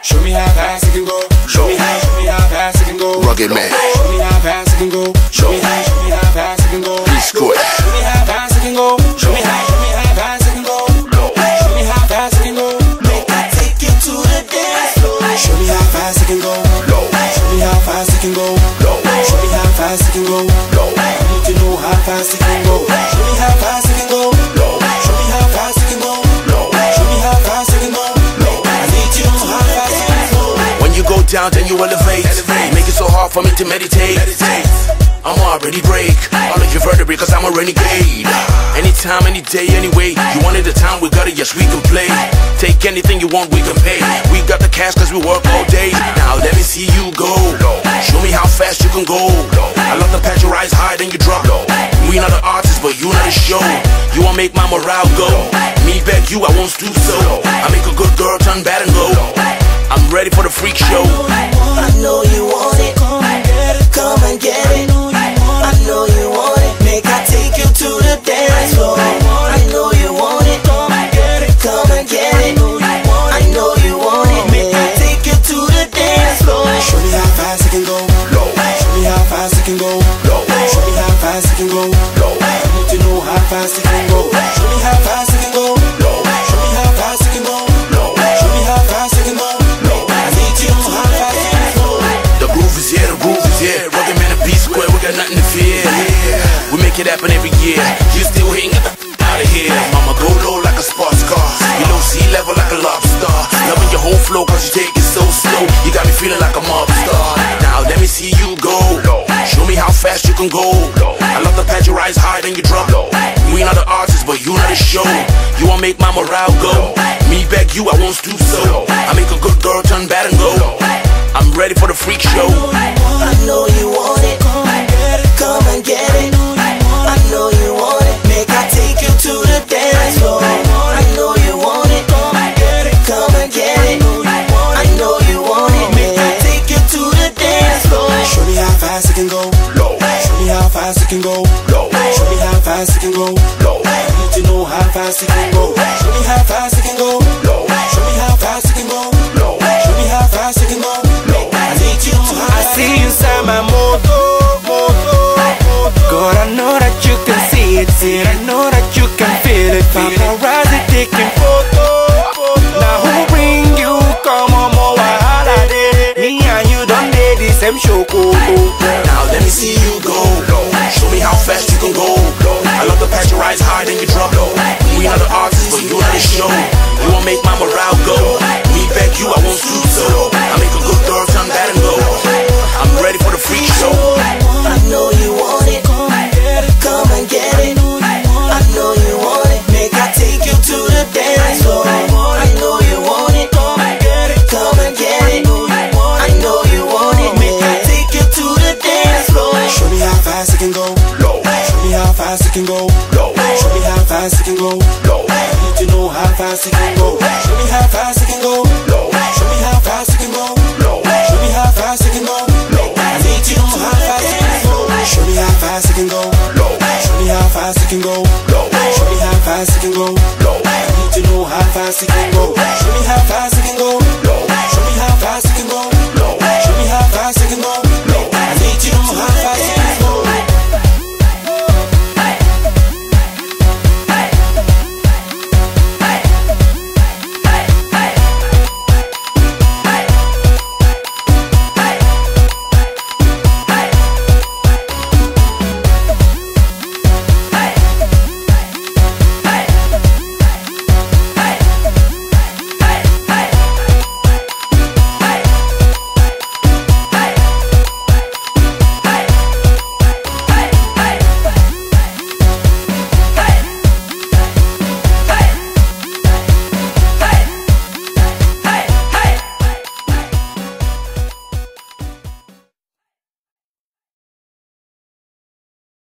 Show me how fast it can go. Show me how fast it can go. Rugged man. Show me how fast it can go. Show me how fast it can go. P-Square. Show me how fast it can go. Show me how fast it can go. Show me how fast it can go. Make I take you to the dance floor. Show me how fast it can go. Show me how fast it can go. Show me how fast it can go. I need to know how fast it can go. Show me how fast it can go. Show me how fast it can go. Show me how fast it can go. I need to know how fast it can go. When you go down, then you elevate. Make it so hard for me to meditate. I'm already break all of your vertebrae, cause I'm a renegade. Anytime, any day, anyway. You wanted the time, we got it, yes we can play. Take anything you want, we can pay. We got the cash cause we work all day. Now let me see you go. Show me how fast you can go. I love to pat your eyes high, then you drop. We not the artists, but you not the show. You wanna make my morale go. Me beg you, I won't stoop so. I make a good girl turn bad and go. I'm ready for the freak show. I know you want it. Come and get it. I know you want it. Make I take you to the dance floor. I know you want it. Come and get it. I know you want it. Make I take you to the dance floor. Show me how fast it can go. Show me how fast it can go. Show me how fast it can go. I need to know how fast it can go. Show me how fast it can go. Show me how fast it can go. Show me how fast it can go. I need to know how fast it can go. The groove is here, the groove is here. Rugged man and P-Square, we got nothing to fear. We make it happen every year. You still hitting, get the out of here. Mama go low like a sports car. Below sea level like a lobster. Loving your whole flow cause you take it so slow. You got me feeling like a mob star. Now let me see you go. Show me how fast you can go. I love to pat your eyes high, then you drop. We not the artists, but you not the show. You wanna make my morale go. Me beg you, I won't stoop so. I make a good girl turn bad and go. I'm ready for the freak show. I know you want it. Come and get it. I know you want it. Make I take you to the dance floor. I know you want it. Come and get it. I know you want it. Make I take you to the dance floor. Show me how fast it can go. Show me how fast it can go. Show me how fast it can go. I need to know how fast it can go. Show me how fast it can go. Show me how fast it can go. Show me how fast it can go. I need to know how fast it can go. I see you inside my moto. God, I know that you can see it. I know that you can feel it. Paparazzi taking photos. Now who bring you? Come on, more wahala day. Me and you don't need the same show. Now let me see you go. Show me how fast you can go. I love to pat your eyes high, then you drop. We not the artists, but you not the show. You wanna make my morale go. Me beg you, I won't stoop so. I make a good girl turn bad and go. I'm ready for the freak show. I know you want it. Come and get it. I know you want it. Make I take you to the dance floor. I know you want it. Come and get it. I know you want it. Make I take you to the dance floor. Show me how fast it can go. Show me how fast it can go. Show me how fast it can go. I need to know how fast it can go. Show me how fast it can go. Show me how fast it can go. Show me how fast it can go. I need to know how fast it can go. Show me how fast it can go. Show me how fast it can go. Show me how fast it can go.